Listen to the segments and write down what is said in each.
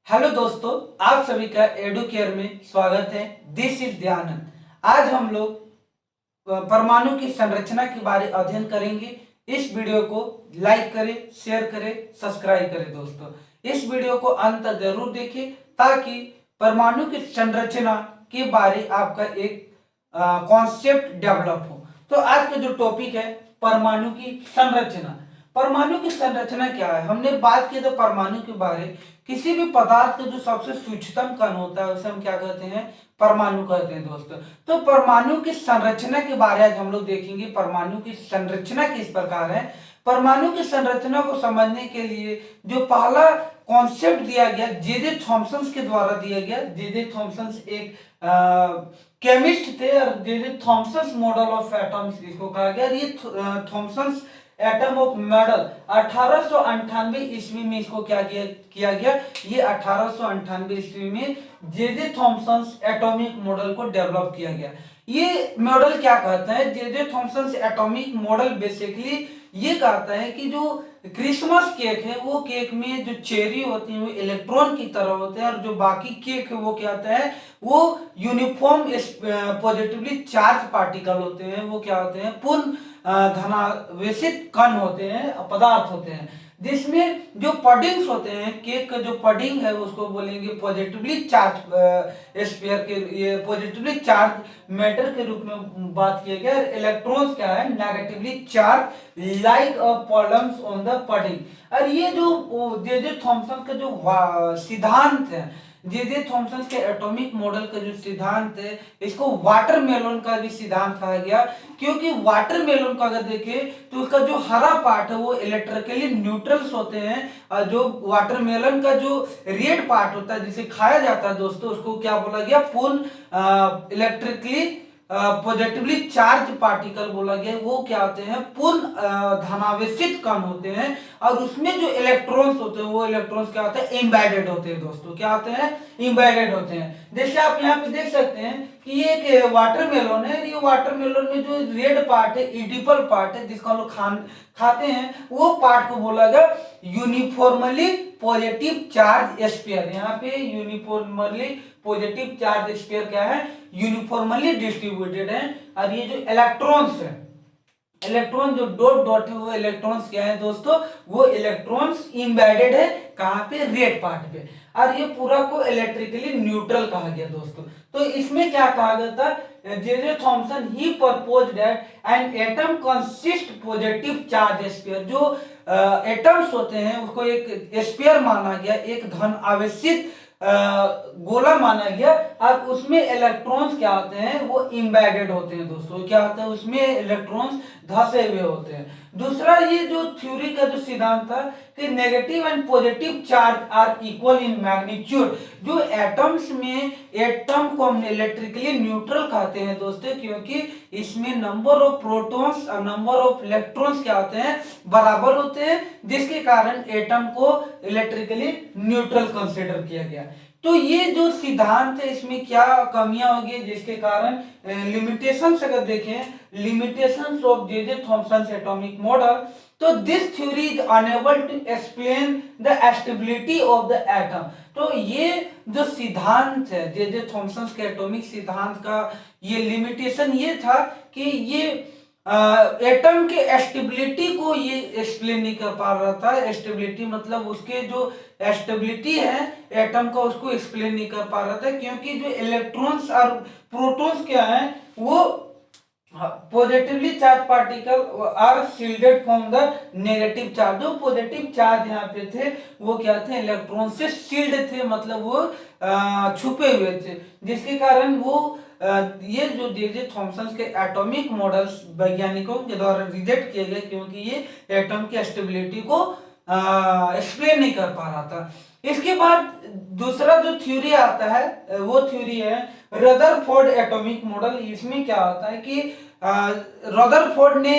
Hello दोस्तों, आप सभी का एडू केयर में स्वागत है। This is Dayanand. आज हम लोग परमाणु की संरचना के बारे अध्ययन करेंगे। इस वीडियो को लाइक करें, शेयर करें, सब्सक्राइब करें। दोस्तों, इस वीडियो को अंत तक जरूर देखें ताकि परमाणु की संरचना के बारे आपका एक कॉन्सेप्ट डेवलप हो। तो आज का जो टॉपिक है परमाणु की संरचना। परमाणु की संरचना क्या है? हमने बात की तो परमाणु के बारे, किसी भी पदार्थ का जो सबसे सूक्ष्मतम कण होता है उसे हम क्या कहते हैं? परमाणु कहते हैं। दोस्तों, तो परमाणु की संरचना के बारे आज हम लोग देखेंगे। परमाणु की संरचना किस प्रकार है? परमाणु की संरचना को समझने के लिए जो पहला कॉन्सेप्ट दिया गया जे जे थॉमसन के द्वारा दिया गया। जे जे थॉमसन एक केमिस्ट थे और J J Thomson model of atoms इसको कहा गया। ये थॉमसन एटम ऑफ मॉडल 1898 ईस्वी में इसको क्या किया गया? ये 1898 ईस्वी में J J Thomson atomic model को डेवलप किया गया। ये मॉडल क्या कहता है? J J Thomson atomic model basically ये कहता है कि जो क्रिसमस केक है वो केक में जो चेरी होती है वो इलेक्ट्रॉन की तरह होते हैं और जो बाकी केक है वो क्या होता है? वो यूनिफॉर्म पॉजिटिवली चार्ज पार्टिकल होते हैं। वो क्या होते हैं? पूर्ण धनावेशित कण होते हैं, पदार्थ होते हैं, जिसमें जो पडिंग्स होते हैं, केक का जो पडिंग है उसको बोलेंगे पॉजिटिवली चार्ज स्फीयर के, ये पॉजिटिवली चार्ज मैटर के रूप में बात किया गया। इलेक्ट्रॉन्स क्या है? Negatively charge like a plums on the pudding. और ये जो जे जे थॉमसन का जो सिद्धांत है, जे जे थॉमसन के एटॉमिक मॉडल का जो सिद्धांत है, इसको वाटरमेलन का भी सिद्धांत कहा गया। क्योंकि वाटरमेलन का अगर देखें तो उसका जो हरा पार्ट है वो इलेक्ट्रिकली न्यूट्रल्स होते हैं और जो वाटरमेलन का जो रेड पार्ट होता है जिसे खाया जाता है दोस्तों, उसको क्या बोला गया? पूर्ण इलेक्ट्रिकली पॉजिटिवली चार्ज पार्टिकल बोला गया। वो क्या होते हैं? पूर्ण धनावेशित कण होते हैं और उसमें जो इलेक्ट्रॉन्स होते हैं वो इलेक्ट्रॉन्स क्या होते हैं? एम्बेडेड होते हैं। दोस्तों, क्या होते हैं? एम्बेडेड होते हैं। जैसे आप यहाँ पे देख सकते हैं कि ये एक वाटरमेलन है। ये वाटरमेलन में जो रेड पार्ट है, एडिबल पार्ट है, जिसको हम लोग खाते हैं, वो पार्ट को बोला गया यूनिफॉर्मली पॉजिटिव चार्ज स्फीयर। यहाँ पे यूनिफॉर्मली पॉजिटिव चार्ज स्फीयर क्या है? यूनिफॉर्मली डिस्ट्रीब्यूटेड है। और ये जो इलेक्ट्रॉन्स है, इलेक्ट्रॉन जो डॉट डॉट है वो इलेक्ट्रॉन्स क्या है दोस्तों? वो इलेक्ट्रॉन्स एम्बेडेड है कहां पे? रेड पार्ट पे। और ये पूरा को इलेक्ट्रिकली न्यूट्रल कहा गया दोस्तों। तो इसमें क्या कहा गया था? J J Thomson he proposed that an atom consist positive charge sphere. जो एटम्स होते हैं उसको एक स्फीयर माना गया, एक धन आवेशित गोला माना गया और उसमें इलेक्ट्रॉन्स क्या होते हैं? वो एम्बेडेड होते हैं दोस्तों। क्या होता है? उसमें इलेक्ट्रॉन्स धसे हुए होते हैं। दूसरा, ये जो थ्योरी का जो सिद्धांत था कि negative and positive charge are equal in magnitude. जो एटम्स में, एटम को हम इलेक्ट्रिकली न्यूट्रल कहते हैं दोस्तों, क्योंकि इसमें नंबर ऑफ प्रोटॉन्स और नंबर ऑफ इलेक्ट्रॉन्स क्या होते हैं? बराबर होते हैं, जिसके कारण एटम को इलेक्ट्रिकली न्यूट्रल कंसिडर किया गया। तो ये जो सिद्धांत है इसमें क्या कमियां होगी जिसके कारण लिमिटेशंस अगर देखें, limitations of J J Thomson atomic model, तो this theory is unable to explain the stability of the atom. तो ये जो सिद्धांत है जे जे थॉमसन के एटॉमिक सिद्धांत का, ये लिमिटेशन ये था कि ये एटम के स्टेबिलिटी को ये एक्सप्लेन नहीं कर पा रहा था। स्टेबिलिटी मतलब उसके जो स्टेबिलिटी है एटम का, उसको एक्सप्लेन नहीं कर पा रहा था, क्योंकि जो इलेक्ट्रॉन्स और प्रोटॉन्स क्या है वो positively charge particle are shielded from the negative charge. जो पॉजिटिव चार्ज यहाँ पे थे वो क्या थे? इलेक्ट्रॉन से शील्ड थे, मतलब वो छुपे हुए थे, जिसके कारण वो ये जो जे जे थॉमसन के एटॉमिक मॉडल्स वैज्ञानिकों के द्वारा रिजेक्ट किए गए, क्योंकि ये एटम की स्टेबिलिटी को एक्सप्लेन नहीं कर पा रहा था। इसके बाद दूसरा जो थ्योरी आता है वो थ्योरी है रदरफोर्ड एटॉमिक मॉडल। इसमें क्या होता है कि रदरफोर्ड ने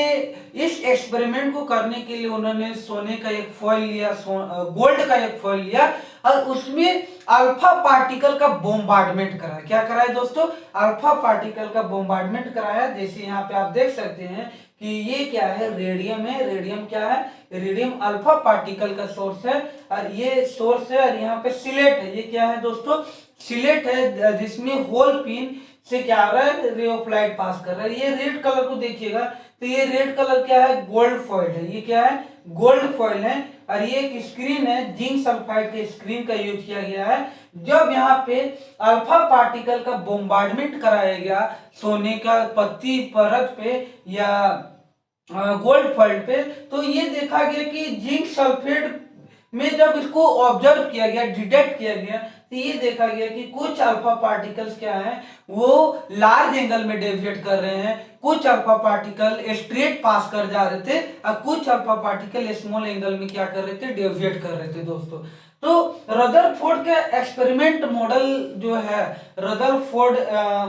इस एक्सपेरिमेंट को करने के लिए उन्होंने सोने का एक फॉइल लिया, गोल्ड का एक फॉइल लिया और उसमें अल्फा पार्टिकल का बोम्बार्डमेंट कराया। क्या कराया दोस्तों? अल्फा पार्टिकल का बोम्बार्डमेंट कराया। जैसे यहाँ पे आप देख सकते हैं कि ये क्या है? रेडियम है। रेडियम क्या है? रेडियम अल्फा पार्टिकल का सोर्स है और ये सोर्स है और यहाँ पे सिलेट है। ये क्या है दोस्तों, सिलेट है जिसमें होल पिन से क्या आ रहा है, रे ऑफ लाइट पास कर रहा है। ये रेड कलर को देखिएगा तो ये रेड कलर क्या है, गोल्ड फॉइल है, ये क्या है, गोल्ड फॉइल है। और ये एक स्क्रीन है, जिंक सल्फाइड के स्क्रीन का यूज किया गया है। जब यहाँ पे अल्फा पार्टिकल का बोम्बार्डमेंट कराया गया सोने का पत्ती परत पे या गोल्ड फॉइल पे, तो ये देखा गया कि जिंक सल्फेट में जब इसको ऑब्जर्व किया गया, डिटेक्ट किया गया, तो ये देखा गया कि कुछ अल्फा पार्टिकल्स क्या हैं, वो लार्ज एंगल में डेविएट कर रहे हैं, कुछ अल्फा पार्टिकल स्ट्रेट पास कर जा रहे थे और कुछ अल्फा पार्टिकल स्मॉल एंगल में क्या कर रहे थे, डेविएट कर रहे थे दोस्तों। तो रदरफोर्ड के एक्सपेरिमेंट मॉडल जो है, रदरफोर्ड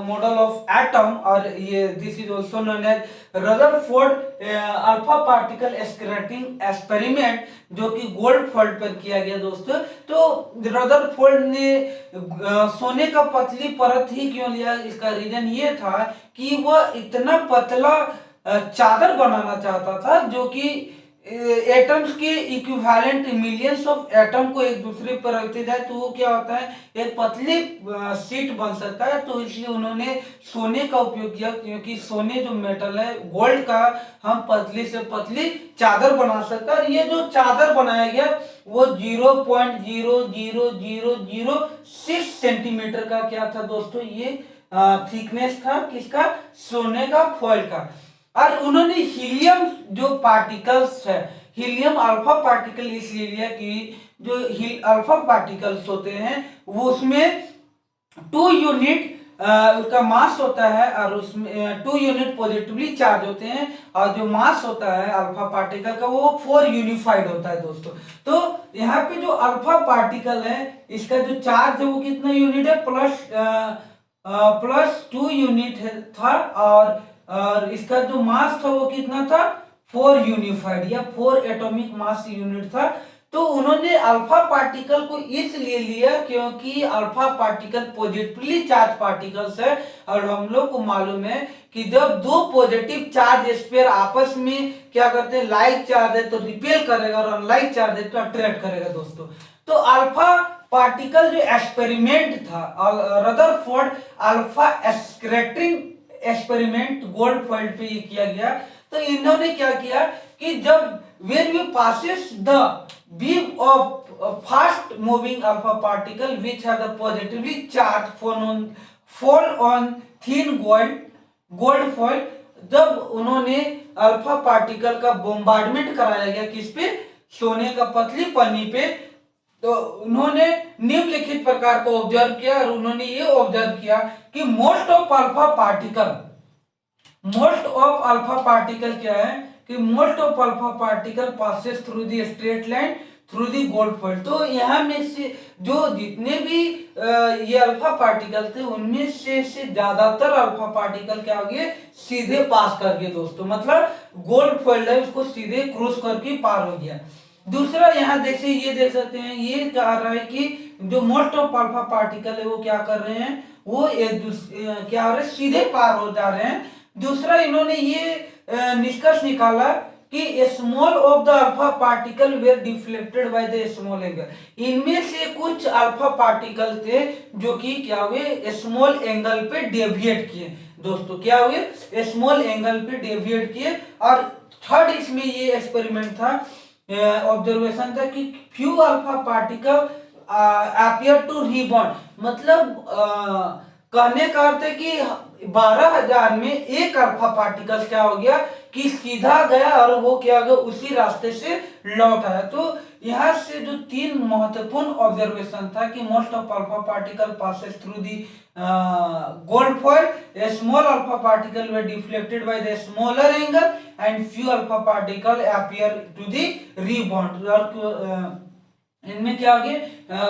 मॉडल ऑफ एटम, और ये this is also known as Rutherford alpha particle scattering experiment, जो कि गोल्ड फॉइल पर किया गया दोस्तों। तो रदरफोर्ड ने सोने का पतली परत ही क्यों लिया, इसका रीजन ये था कि वह इतना पतला चादर बनाना चाहता था जो कि एटम्स के इक्विवेलेंट, मिलियंस ऑफ एटम को एक दूसरे पर रखते जाए तो वो क्या होता है, एक पतली शीट बन सकता है। तो इसलिए उन्होंने सोने का उपयोग किया, क्योंकि सोने जो मेटल है, गोल्ड का, हम पतली से पतली चादर बना सकते हैं। और ये जो चादर बनाया गया वो 0.00006 सेंटीमीटर का क्या था दोस्तों, ये थिकनेस था, किसका, सोने का फॉइल का। और उन्होंने हीलियम जो पार्टिकल्स है, हीलियम अल्फा पार्टिकल इसलिए लिया कि जो अल्फा पार्टिकल्स होते हैं वो उसमें 2 यूनिट उसका मास होता है, और उसमें 2 यूनिट पॉजिटिवली चार्ज होते हैं, और जो मास होता है अल्फा पार्टिकल का वो 4 यूनिफाइड होता है दोस्तों। तो यहाँ पे जो अल्फा पार्टिकल है, इसका जो चार्ज है वो कितना यूनिट है, प्लस 2 यूनिट था, और इसका जो मास था वो कितना था, 4 यूनिफाइड या 4 एटॉमिक मास यूनिट था। तो उन्होंने अल्फा पार्टिकल को इसलिए लिया क्योंकि alpha particle positively charge particles है, और हम लोग को मालूम है कि जब दो पॉजिटिव चार्ज स्फीयर आपस में क्या करते हैं, लाइक चार्ज है तो रिपेल करेगा और अनलाइक चार्ज है तो अट्रैक्ट करेगा दोस्तों। तो अल्फा पार्टिकल जो एक्सपेरिमेंट था, Rutherford alpha scattering experiment gold foil पे ये किया गया। तो इन्होंने क्या किया कि जब when we passes the beam of fast moving alpha particle which has a positively charged fall on thin gold foil, जब उन्होंने अल्फा पार्टिकल का बोम्बार्डमेंट कराया गया किस पे, सोने का पतली पन्नी पे, तो उन्होंने निम्नलिखित प्रकार को ऑब्जर्व किया, और उन्होंने ये ऑब्जर्व किया कि मोस्ट ऑफ अल्फा पार्टिकल क्या है कि most of alpha particle passes through the straight line through the gold foil. तो यहाँ में से जो जितने भी ये अल्फा पार्टिकल थे उनमें से ज्यादातर अल्फा पार्टिकल क्या हो गए, सीधे पास कर गए दोस्तों, मतलब गोल्ड फॉइल है उसको सीधे क्रॉस करके पार हो गया। दूसरा यहाँ देखिए, ये देख सकते हैं, ये कह रहा है कि जो मोस्ट ऑफ अल्फा पार्टिकल है वो क्या कर रहे हैं, वो एक दूसरे क्या हो रहे हैं, सीधे पार हो जा रहे हैं। दूसरा इन्होंने ये निष्कर्ष निकाला कि small of the alpha particle were deflected by the small angle. इनमें से कुछ अल्फा पार्टिकल थे जो कि क्या हुए, स्मॉल एंगल पे डेविएट किए दोस्तों, क्या हुए, स्मॉल एंगल पे डेविएट किए। और थर्ड इसमें ये एक्सपेरिमेंट था, ऑब्जर्वेशन था कि few alpha particle appear to rebound, मतलब कहने का अर्थ है कि 12,000 में एक अल्फा पार्टिकल क्या हो गया कि सीधा गया और वो क्या हो गया, उसी रास्ते से लौट आया। तो यहाँ से जो 3 महत्वपूर्ण ऑब्जर्वेशन था कि most of alpha particle passes through the gold foil, small alpha particle were deflected by the smaller angle and few alpha particle appear to the rebound. और इनमें क्या हो गया,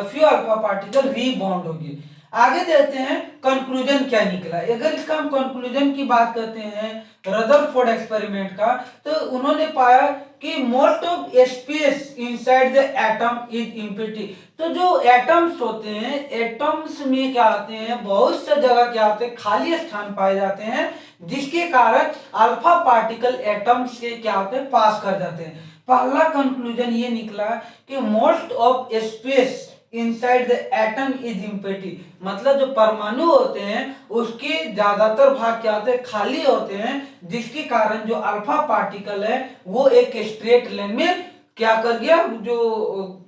फ्यू अल्फा पार्टिकल रीबाउंड हो गए। आगे देखते हैं कंक्लूजन क्या निकला। अगर इसका हम कंक्लूजन की बात करते हैं रदरफोर्ड एक्सपेरिमेंट का, तो उन्होंने पाया कि most of space inside the atom is empty. तो जो एटम्स होते हैं, एटम्स में क्या आते हैं, बहुत सा जगह क्या आते हैं, खाली स्थान पाए जाते हैं, जिसके कारण अल्फा पार्टिकल एटम से क्या होते हैं, पास कर जाते हैं। पहला कंक्लूजन ये निकला कि most of space inside the atom is empty. मतलब जो परमाणु होते हैं उसके ज्यादातर भाग क्या होते हैं, खाली होते हैं, जिसके कारण जो अल्फा पार्टिकल है वो एक स्ट्रेट लाइन में क्या कर गया, जो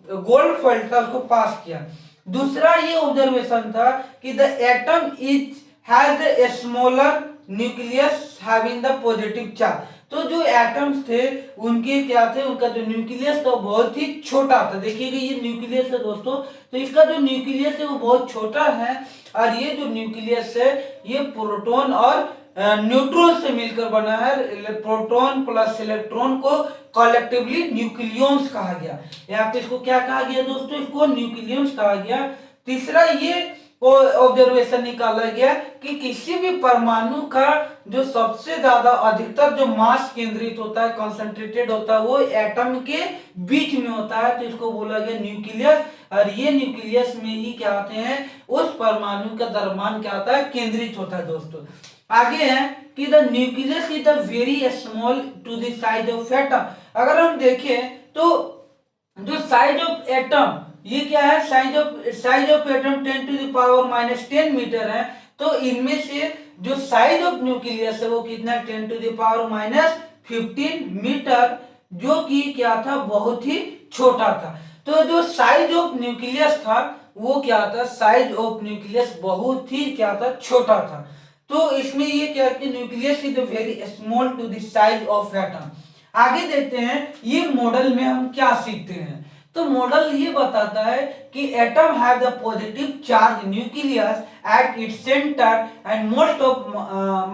गोल्ड फॉइल था उसको पास किया। दूसरा ये ऑब्जर्वेशन था कि the atom is has a smaller nucleus having the positive charge. तो जो एटम्स थे उनके क्या थे, उनका जो न्यूक्लियस था बहुत ही छोटा था। देखिएगा ये न्यूक्लियस है दोस्तों, तो इसका जो न्यूक्लियस है वो बहुत छोटा है, और ये जो न्यूक्लियस है ये प्रोटॉन और न्यूट्रॉन से मिलकर बना है। प्रोटॉन प्लस इलेक्ट्रॉन को कलेक्टिवली न्यूक्लियॉन्स कहा गया। यहाँ पे इसको क्या कहा गया दोस्तों, इसको न्यूक्लियॉन्स कहा गया। तीसरा ये ऑब्जर्वेशन निकाला गया कि किसी भी परमाणु का जो सबसे ज्यादा अधिकतर जो मास केंद्रित होता है, कंसंट्रेटेड होता है, वो एटम के बीच में होता है, तो इसको बोला गया न्यूक्लियस। और ये न्यूक्लियस में ही क्या होते हैं, उस परमाणु का द्रव्यमान क्या होता है, केंद्रित होता है दोस्तों। आगे है कि the nucleus is the very small to the size of atom. अगर हम देखें तो जो साइज ऑफ एटम ये क्या है, size of atom 10 to the power -10 metre है। तो इनमें से जो साइज ऑफ न्यूक्लियस है वो कितना, 10 टू द पावर -15 मीटर, जो कि क्या था, बहुत ही छोटा था। तो जो साइज ऑफ न्यूक्लियस था वो क्या था, साइज ऑफ न्यूक्लियस बहुत ही क्या था, छोटा था। तो इसमें ये क्या कि nucleus is very small to the size of atom. आगे देखते हैं ये मॉडल में हम क्या सीखते हैं। तो मॉडल ये बताता है कि atom have the positive charge nucleus at its centre and most of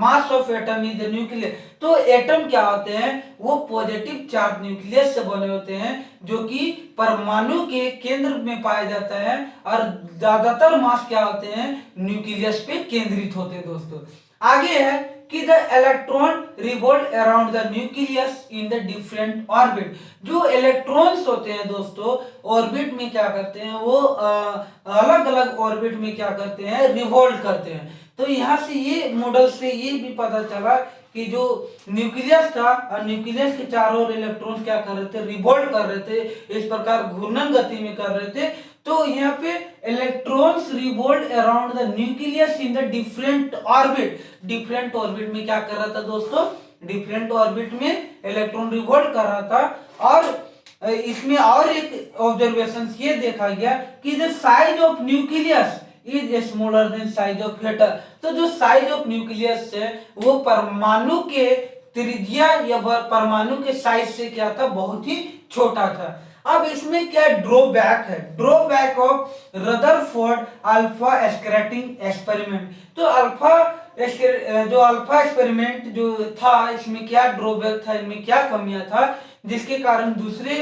mass of atom is the nucleus. तो एटम क्या होते हैं, वो पॉजिटिव चार्ज न्यूक्लियस से बने होते हैं, जो कि परमाणु के केंद्र में पाया जाता है, और ज्यादातर मास क्या होते हैं, न्यूक्लियस पे केंद्रित होते हैं दोस्तों। आगे है कि the electron revolve around the nucleus in the different orbit. जो इलेक्ट्रॉन्स होते हैं दोस्तों ऑर्बिट में क्या करते हैं, वो अलग अलग ऑर्बिट में क्या करते हैं, रिवॉल्व करते हैं। तो यहाँ से ये मॉडल से ये भी पता चला कि जो न्यूक्लियस था और न्यूक्लियस के चारों ओर इलेक्ट्रॉन्स क्या कर रहे थे, रिवॉल्व कर रहे थे, इस प्रकार घूर्णन गति में कर रहे थे। तो यहाँ पे electrons revolve around the nucleus in the different orbit. Different orbit में क्या कर रहा था दोस्तों, डिफरेंट ऑर्बिट में इलेक्ट्रॉन रिवॉल्व कर रहा था। और इसमें और एक ऑब्जर्वेशन ये देखा गया कि the size of nucleus is smaller than size of atom. तो जो साइज ऑफ न्यूक्लियस है वो परमाणु के त्रिज्या या परमाणु के साइज से क्या था, बहुत ही छोटा था। अब इसमें क्या ड्रॉबैक है, drawback of Rutherford alpha scattering experiment. तो जो अल्फा एक्सपेरिमेंट जो था, इसमें क्या ड्रॉबैक था, इनमें क्या कमियां था, जिसके कारण दूसरे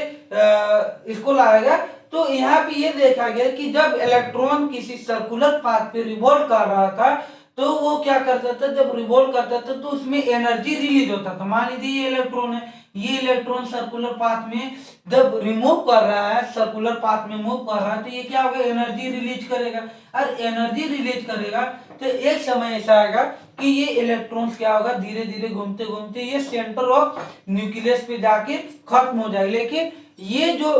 इसको लाया गया। तो यहाँ पे ये देखा गया कि जब इलेक्ट्रॉन किसी सर्कुलर पाथ पे रिवॉल्व कर रहा था, तो वो क्या करता था, जब रिवॉल्व करता था तो उसमें एनर्जी रिलीज होता था। मान लीजिए ये इलेक्ट्रॉन है, ये इलेक्ट्रॉन सर्कुलर पाथ में जब रिमूव कर रहा है, सर्कुलर पाथ में मूव कर रहा है, तो ये क्या होगा, एनर्जी रिलीज करेगा। और एनर्जी रिलीज करेगा तो एक समय ऐसा आएगा कि ये इलेक्ट्रॉन्स क्या होगा, धीरे धीरे घूमते घूमते ये सेंटर ऑफ न्यूक्लियस पे जाके खत्म हो जाएगा। लेकिन ये जो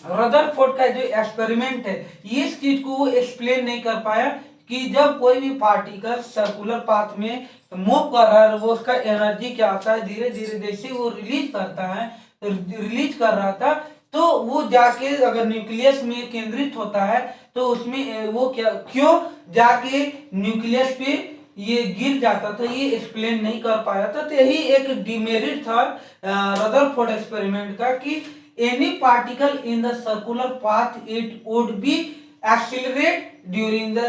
रदरफोर्ड का जो एक्सपेरिमेंट है, ये इस चीज को वो एक्सप्लेन नहीं कर पाया कि जब कोई भी पार्टिकल सर्कुलर पाथ में मूव कर रहा है, वो उसका एनर्जी क्या होता है, धीरे धीरे जैसे वो रिलीज करता है, रिलीज कर रहा था, तो वो जाके अगर न्यूक्लियस में केंद्रित होता है तो उसमें वो क्या, क्यों जाके न्यूक्लियस पे ये गिर जाता था, ये एक्सप्लेन नहीं कर पाया था। तो यही एक डिमेरिट था रदरफोर्ड एक्सपेरिमेंट का कि any particle in the circular path it would be accelerate during the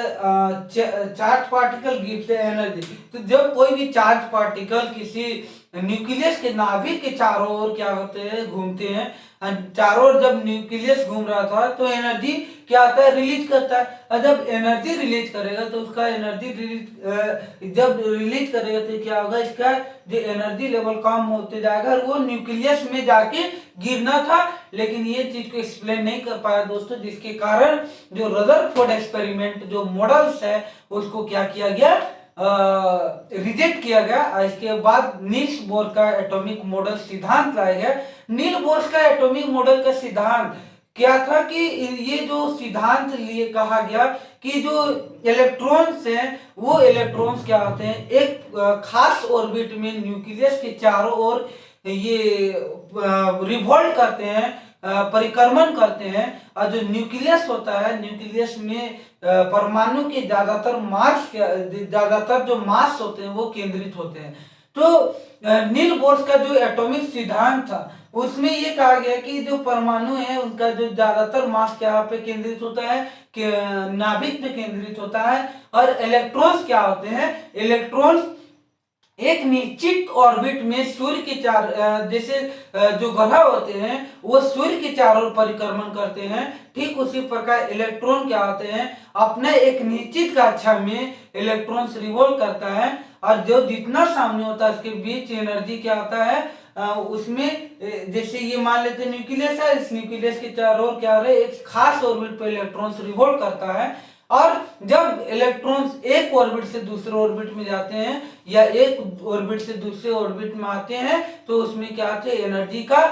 charge particle gives the energy। तो जब कोई भी चार्ज पार्टिकल किसी न्यूक्लियस के नाभिक के चारों ओर क्या होते हैं, घूमते हैं, चारों ओर जब न्यूक्लियस घूम रहा था तो एनर्जी क्या आता है, रिलीज करता है। और जब एनर्जी रिलीज करेगा तो उसका एनर्जी रिलीज जब रिलीज करेगा तो क्या होगा, इसका जो एनर्जी लेवल कम होते जाएगा और वो न्यूक्लियस में जाके गिरना था। लेकिन ये चीज को एक्सप्लेन नहीं कर पाया दोस्तों, जिसके कारण जो रदरफोर्ड एक्सपेरिमेंट जो मॉडल्स है उसको क्या किया गया, रिजेक्ट किया गया। इसके बाद नील्स बोर का एटॉमिक मॉडल सिद्धांत लाया गया। नील बोर का एटॉमिक मॉडल का सिद्धांत क्या था कि ये जो सिद्धांत लिए कहा गया कि जो इलेक्ट्रॉन्स हैं वो इलेक्ट्रॉन्स क्या होते हैं, एक खास ऑर्बिट में न्यूक्लियस के चारों ओर ये रिवॉल्ट करते हैं, परिक्रमण करते हैं। और जो न्यूक्लियस होता है, न्यूक्लियस में परमाणु के ज्यादातर जो मास होते हैं वो केंद्रित होते हैं। तो नील बोर्स का जो एटॉमिक सिद्धांत था उसमें ये कहा गया कि जो परमाणु है उनका जो ज्यादातर मास क्या पे केंद्रित होता है, कि नाभिक पे केंद्रित होता है। और इलेक्ट्रॉन्स क्या होते हैं, इलेक्ट्रॉन्स एक निश्चित ऑर्बिट में सूर्य के जैसे जो ग्रह होते हैं वो सूर्य के चारों ओर परिक्रमण करते हैं, ठीक उसी प्रकार इलेक्ट्रॉन क्या होते हैं, अपने एक निश्चित कक्षा में इलेक्ट्रॉन्स रिवॉल्व करता है। और जो जितना सामने होता है उसके बीच एनर्जी क्या होता है, उसमें जैसे ये मान लेते हैं न्यूक्लियस है, इस न्यूक्लियस के चारों ओर क्या हो रहा है, एक खास ऑर्बिट पर इलेक्ट्रॉन्स रिवॉल्व करता है। और जब इलेक्ट्रॉन्स एक ऑर्बिट से दूसरे ऑर्बिट में जाते हैं या एक ऑर्बिट से दूसरे ऑर्बिट में आते हैं तो उसमें क्या होता है, एनर्जी का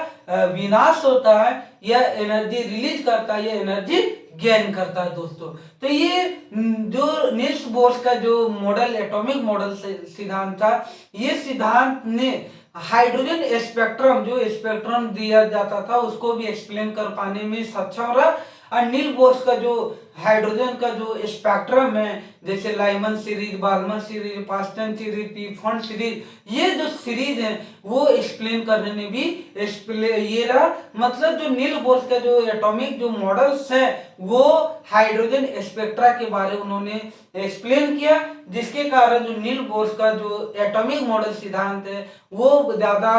विनाश होता है, या एनर्जी रिलीज करता है, या एनर्जी गेन करता है दोस्तों। तो ये जो नील्स बोर्स का जो मॉडल, एटॉमिक मॉडल सिद्धांत था, ये सिद्धांत ने हाइड्रोजन स्पेक्ट्रम, जो स्पेक्ट्रम दिया जाता था उसको भी एक्सप्लेन कर पाने में सक्षम रहा। और नील बोर्स का जो हाइड्रोजन का जो स्पेक्ट्रम है, जैसे Lyman series, Balmer series, Paschen series, Pfund series, ये जो सीरीज है वो एक्सप्लेन करने में भी ये रहा। मतलब जो नील बोर्स का जो एटॉमिक जो मॉडल्स है वो हाइड्रोजन स्पेक्ट्रा के बारे में उन्होंने एक्सप्लेन किया, जिसके कारण जो नील बोर्स का जो एटॉमिक मॉडल सिद्धांत है वो ज्यादा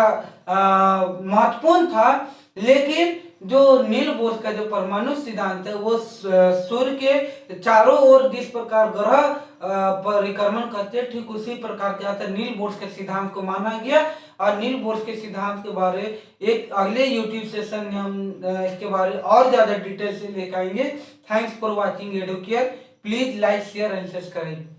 महत्वपूर्ण था। लेकिन जो नील बोर्स का जो परमाणु सिद्धांत है वो सूर्य के चारों ओर जिस प्रकार ग्रह परिक्रमण करते हैं, ठीक उसी प्रकार क्या था, नील बोर्स के सिद्धांत को माना गया। और नील बोर्स के सिद्धांत के बारे एक अगले यूट्यूब सेशन में हम इसके बारे और ज्यादा डिटेल से लेकर आएंगे। Thanks for watching Educare. Please like, share and subscribe.